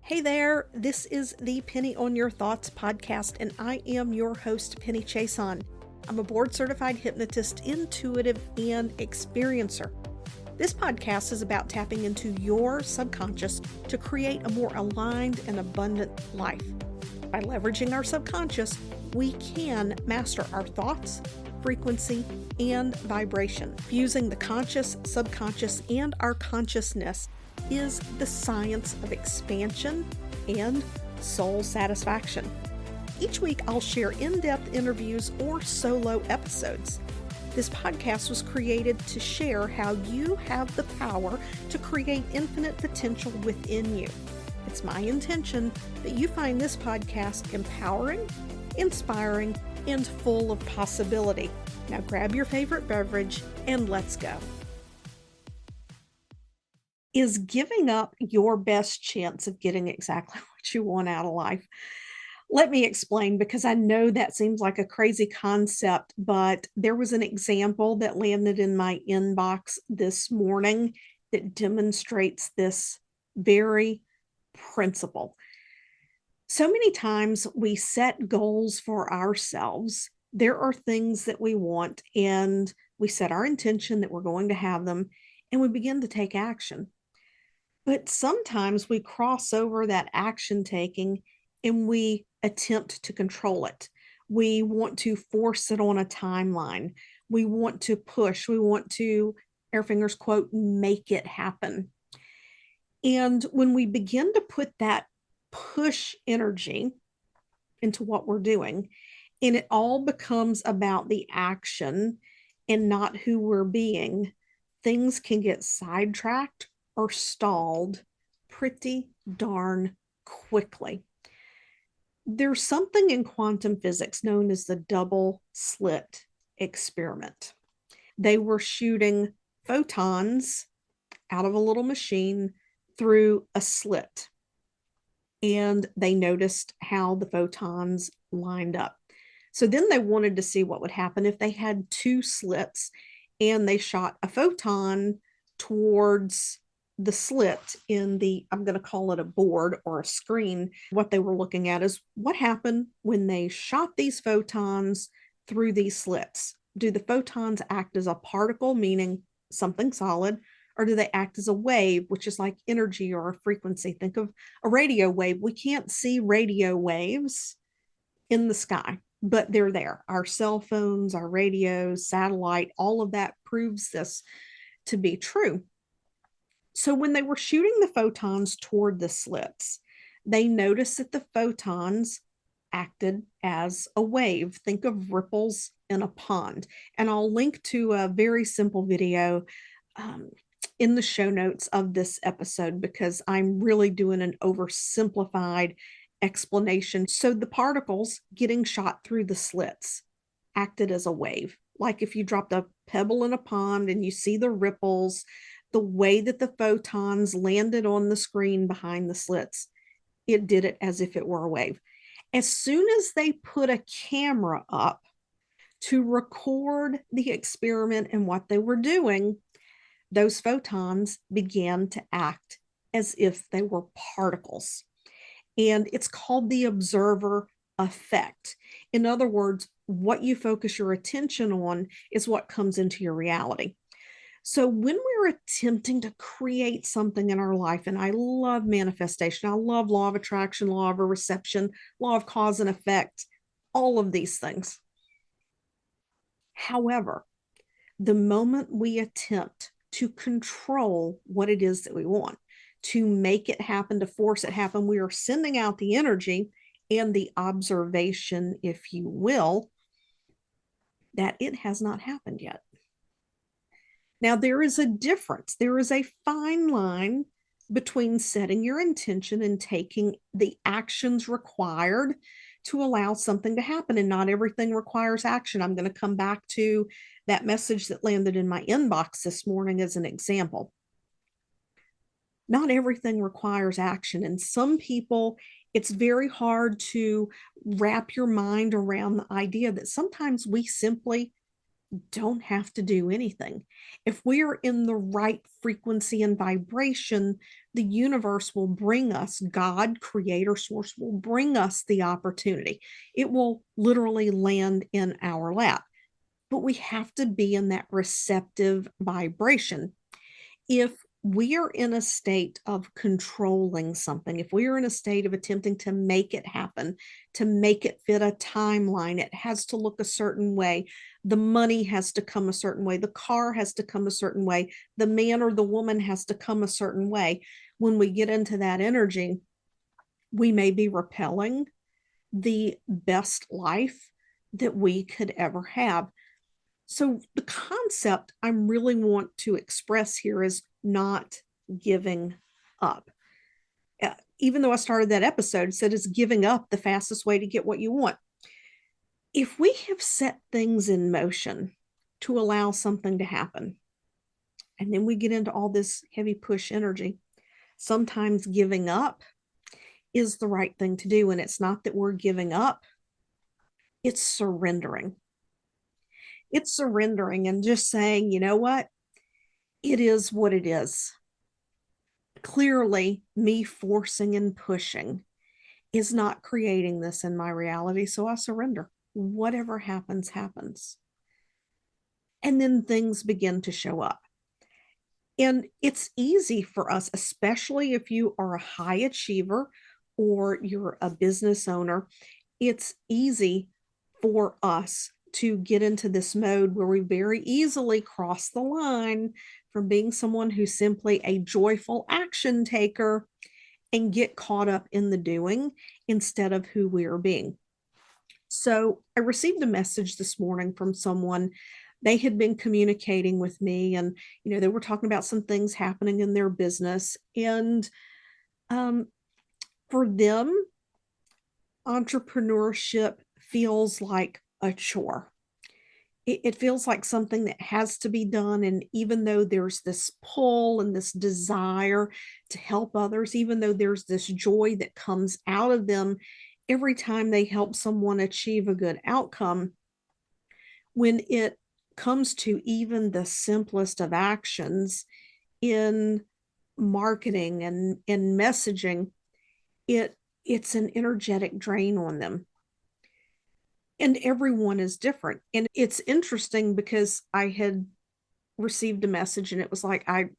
Hey there, this is the Penny on Your Thoughts podcast, and I am your host, Penny Chason. I'm a board-certified hypnotist, intuitive, and experiencer. This podcast is about tapping into your subconscious to create a more aligned and abundant life. By leveraging our subconscious, we can master our thoughts, frequency, and vibration. Fusing the conscious, subconscious, and our consciousness is the science of expansion and soul satisfaction. Each week, I'll share in-depth interviews or solo episodes. This podcast was created to share how you have the power to create infinite potential within you. It's my intention that you find this podcast empowering, inspiring, and full of possibility. Now grab your favorite beverage and let's go. Is giving up your best chance of getting exactly what you want out of life? Let me explain, because I know that seems like a crazy concept, but there was an example that landed in my inbox this morning that demonstrates this very principle. So many times we set goals for ourselves. There are things that we want, and we set our intention that we're going to have them, and we begin to take action. But sometimes we cross over that action taking and we attempt to control it. We want to force it on a timeline. We want to push. We want to, air fingers quote, make it happen. And when we begin to put that push energy into what we're doing, and it all becomes about the action and not who we're being, things can get sidetracked or stalled pretty darn quickly. There's something in quantum physics known as the double slit experiment. They were shooting photons out of a little machine through a slit, and they noticed how the photons lined up. So then they wanted to see what would happen if they had two slits and they shot a photon towards the slit in the, I'm going to call it a board or a screen. What they were looking at is what happened when they shot these photons through these slits. Do the photons act as a particle, meaning something solid, or do they act as a wave, which is like energy or a frequency? Think of a radio wave. We can't see radio waves in the sky, but they're there. Our cell phones, our radios, satellite, all of that proves this to be true. So when they were shooting the photons toward the slits, they noticed that the photons acted as a wave. Think of ripples in a pond. And I'll link to a very simple video in the show notes of this episode, because I'm really doing an oversimplified explanation. So the particles getting shot through the slits acted as a wave. Like if you dropped a pebble in a pond and you see the ripples, the way that the photons landed on the screen behind the slits, it did it as if it were a wave. As soon as they put a camera up to record the experiment and what they were doing, those photons began to act as if they were particles. And it's called the observer effect. In other words, what you focus your attention on is what comes into your reality. So when we're attempting to create something in our life, and I love manifestation, I love law of attraction, law of reception, law of cause and effect, all of these things. However, the moment we attempt to control what it is that we want, to make it happen, to force it happen, we are sending out the energy and the observation, if you will, that it has not happened yet. Now, there is a difference. There is a fine line between setting your intention and taking the actions required to allow something to happen. And not everything requires action. I'm going to come back to that message that landed in my inbox this morning as an example. Not everything requires action. And some people, it's very hard to wrap your mind around the idea that sometimes we simply don't have to do anything. If we are in the right frequency and vibration, the universe will bring us, God, creator, source will bring us the opportunity. It will literally land in our lap. But we have to be in that receptive vibration. If we are in a state of controlling something, if we are in a state of attempting to make it happen, to make it fit a timeline, it has to look a certain way. The money has to come a certain way. The car has to come a certain way. The man or the woman has to come a certain way. When we get into that energy, we may be repelling the best life that we could ever have. So the concept I really want to express here is not giving up. Even though I started that episode, said is giving up the fastest way to get what you want. If we have set things in motion to allow something to happen, and then we get into all this heavy push energy, sometimes giving up is the right thing to do. And it's not that we're giving up, it's surrendering. It's surrendering and just saying, you know what? It is what it is. Clearly, me forcing and pushing is not creating this in my reality. So I surrender. Whatever happens, happens. And then things begin to show up. And it's easy for us, especially if you are a high achiever or you're a business owner, it's easy for us to get into this mode where we very easily cross the line from being someone who's simply a joyful action taker and get caught up in the doing instead of who we are being. So I received a message this morning from someone. They had been communicating with me, and they were talking about some things happening in their business. And for them, entrepreneurship feels like a chore. It feels like something that has to be done. And even though there's this pull and this desire to help others, even though there's this joy that comes out of them every time they help someone achieve a good outcome, when it comes to even the simplest of actions in marketing and in messaging, it's an energetic drain on them. And everyone is different. And it's interesting because I had received a message and it was like, I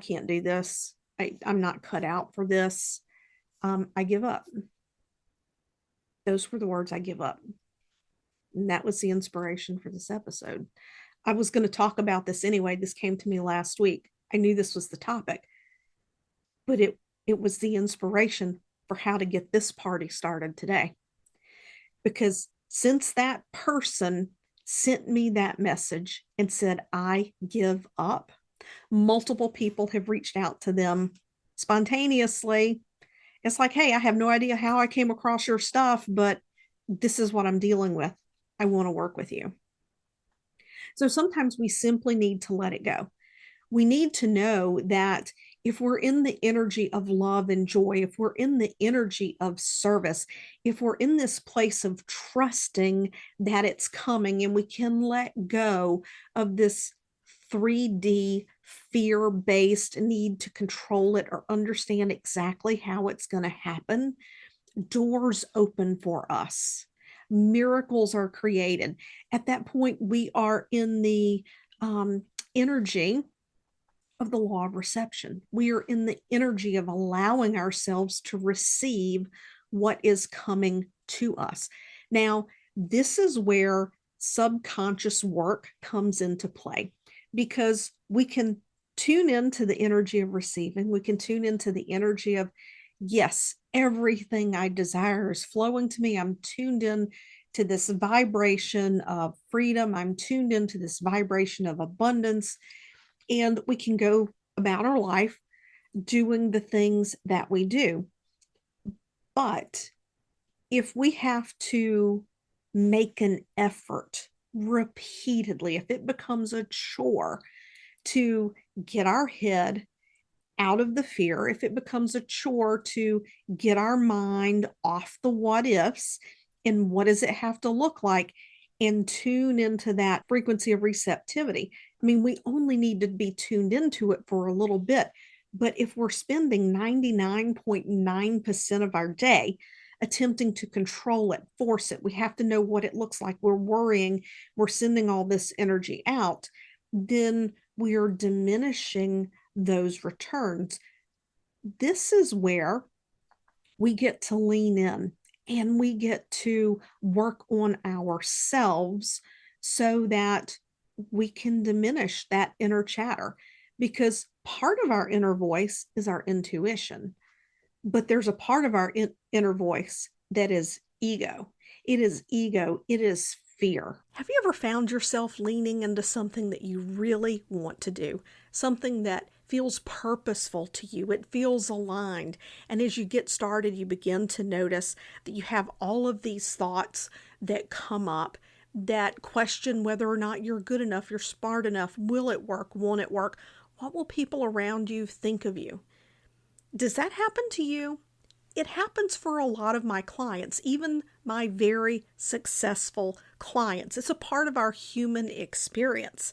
can't do this. I'm not cut out for this. I give up. Those were the words, I give up. And that was the inspiration for this episode. I was going to talk about this anyway. This came to me last week. I knew this was the topic, but it was the inspiration for how to get this party started today. Because since that person sent me that message and said, I give up, multiple people have reached out to them spontaneously. It's like, hey, I have no idea how I came across your stuff, but this is what I'm dealing with. I want to work with you. So sometimes we simply need to let it go. We need to know that if we're in the energy of love and joy, if we're in the energy of service, if we're in this place of trusting that it's coming, and we can let go of this 3D fear-based need to control it or understand exactly how it's going to happen, doors open for us. Miracles are created. At that point, we are in the energy of the law of reception. We are in the energy of allowing ourselves to receive what is coming to us. Now, this is where subconscious work comes into play, because we can tune into the energy of receiving. We can tune into the energy of, yes, everything I desire is flowing to me. I'm tuned in to this vibration of freedom. I'm tuned into this vibration of abundance. And we can go about our life doing the things that we do. But if we have to make an effort repeatedly, if it becomes a chore to get our head out of the fear, if it becomes a chore to get our mind off the what ifs and what does it have to look like, and tune into that frequency of receptivity. I mean, we only need to be tuned into it for a little bit. But if we're spending 99.9% of our day attempting to control it, force it, we have to know what it looks like, we're worrying, we're sending all this energy out, then we are diminishing those returns. This is where we get to lean in and we get to work on ourselves so that we can diminish that inner chatter, because part of our inner voice is our intuition, but there's a part of our inner voice that is ego. It is ego. It is fear. Have you ever found yourself leaning into something that you really want to do? Something that feels purposeful to you. It feels aligned. And as you get started, you begin to notice that you have all of these thoughts that come up that question whether or not you're good enough, you're smart enough, will it work, won't it work? What will people around you think of you? Does that happen to you? It happens for a lot of my clients, even my very successful clients. It's a part of our human experience.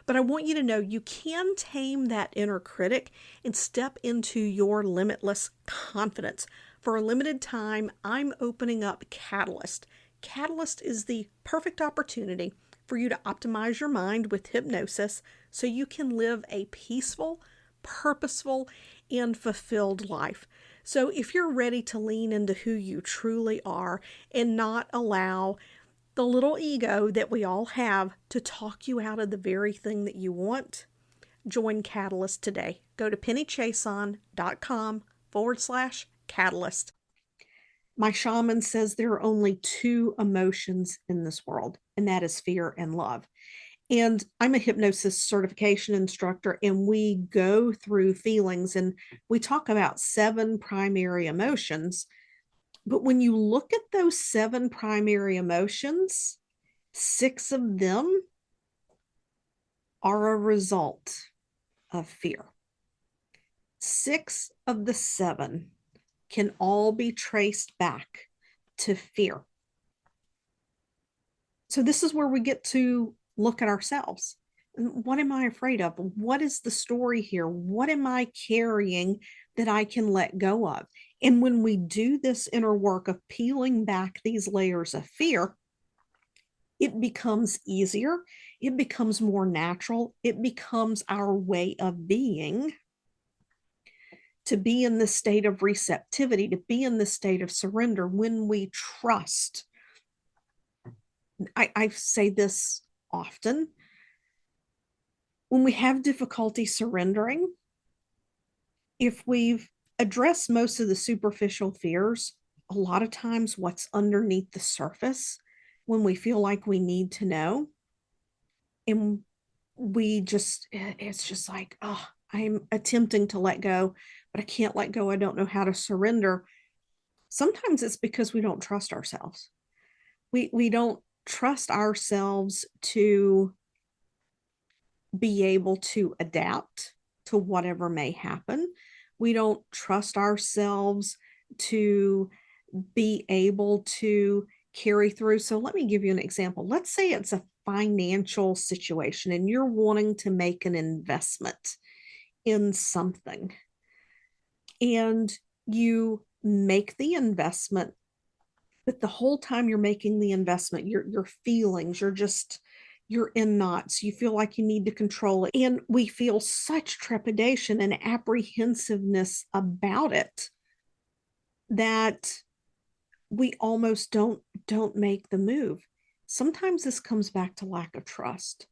But I want you to know you can tame that inner critic and step into your limitless confidence. For a limited time, I'm opening up Catalyst. Catalyst is the perfect opportunity for you to optimize your mind with hypnosis so you can live a peaceful, purposeful, and fulfilled life. So if you're ready to lean into who you truly are and not allow the little ego that we all have to talk you out of the very thing that you want, join Catalyst today. Go to pennychason.com/catalyst. My shaman says there are only two emotions in this world, and that is fear and love. And I'm a hypnosis certification instructor, and we go through feelings and we talk about 7 primary emotions. But when you look at those 7 primary emotions, 6 of them are a result of fear. 6 of the 7 can all be traced back to fear. So this is where we get to look at ourselves. What am I afraid of? What is the story here? What am I carrying that I can let go of? And when we do this inner work of peeling back these layers of fear, it becomes easier. It becomes more natural. It becomes our way of being, to be in this state of receptivity, to be in this state of surrender when we trust. I say this often. When we have difficulty surrendering, if we've addressed most of the superficial fears, a lot of times what's underneath the surface, when we feel like we need to know, and it's just like, oh, I'm attempting to let go, but I can't let go. I don't know how to surrender. Sometimes it's because we don't trust ourselves. We don't trust ourselves to be able to adapt to whatever may happen. We don't trust ourselves to be able to carry through. So let me give you an example. Let's say it's a financial situation and you're wanting to make an investment in something, and you make the investment, but the whole time you're making the investment, your feelings, you're in knots. You feel like you need to control it. And we feel such trepidation and apprehensiveness about it that we almost don't make the move. Sometimes this comes back to lack of trust.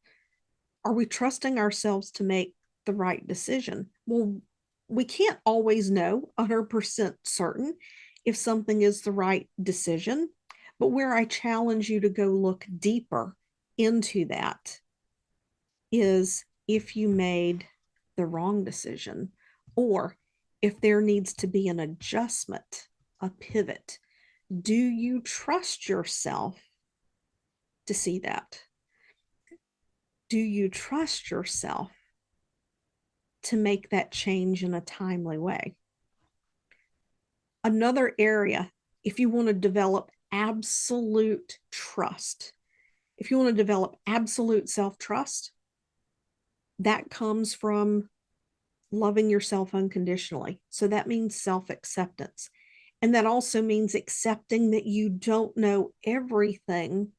Are we trusting ourselves to make the right decision? Well, we can't always know 100% certain if something is the right decision, but where I challenge you to go look deeper into that is if you made the wrong decision, or if there needs to be an adjustment, a pivot. Do you trust yourself to see that? Do you trust yourself to make that change in a timely way? Another area, if you want to develop absolute trust, If you want to develop absolute self-trust, that comes from loving yourself unconditionally. So that means self-acceptance. And that also means accepting that you don't know everything,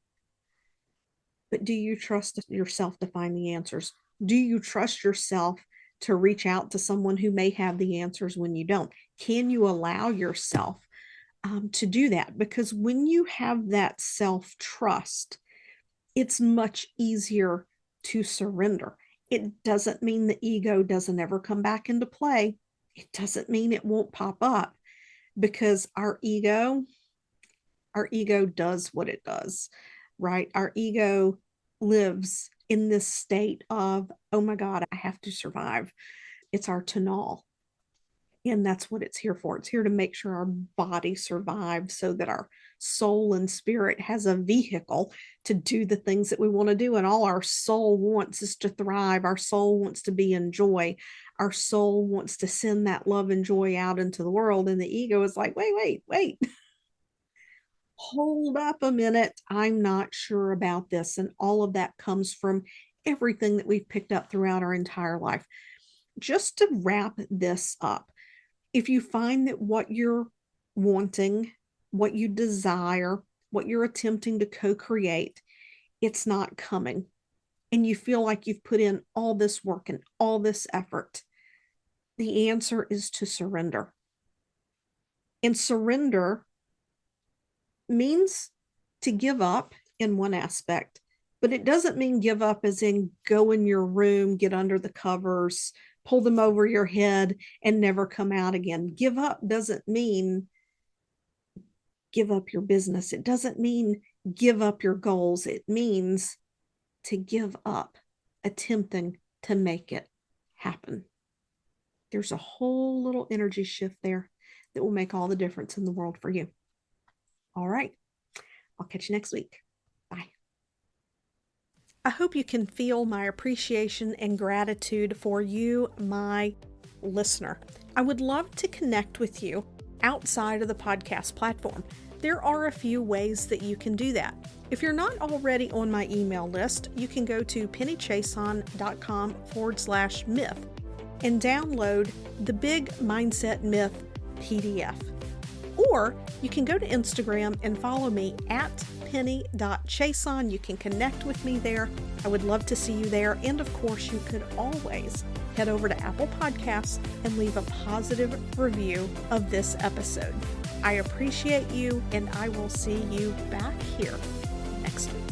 but do you trust yourself to find the answers? Do you trust yourself to reach out to someone who may have the answers when you don't? Can you allow yourself to do that? Because when you have that self-trust, it's much easier to surrender. It doesn't mean the ego doesn't ever come back into play. It doesn't mean it won't pop up, because our ego does what it does, right? Our ego lives in this state of, oh my God, I have to survive. It's our Tanal. And that's what it's here for. It's here to make sure our body survives so that our soul and spirit has a vehicle to do the things that we want to do. And all our soul wants is to thrive. Our soul wants to be in joy. Our soul wants to send that love and joy out into the world. And the ego is like, wait, hold up a minute. I'm not sure about this. And all of that comes from everything that we've picked up throughout our entire life. Just to wrap this up, if you find that what you're wanting, what you desire, what you're attempting to co-create, it's not coming, and you feel like you've put in all this work and all this effort, the answer is to surrender. And surrender means to give up in one aspect, but it doesn't mean give up as in go in your room, get under the covers, pull them over your head, and never come out again. Give up doesn't mean give up your business. It doesn't mean give up your goals. It means to give up attempting to make it happen. There's a whole little energy shift there that will make all the difference in the world for you. All right. I'll catch you next week. Bye. I hope you can feel my appreciation and gratitude for you, my listener. I would love to connect with you outside of the podcast platform. There are a few ways that you can do that. If you're not already on my email list, you can go to pennychason.com/myth and download the Big Mindset Myth PDF. Or you can go to Instagram and follow me at penny.chason. You can connect with me there. I would love to see you there. And of course, you could always head over to Apple Podcasts and leave a positive review of this episode. I appreciate you, and I will see you back here next week.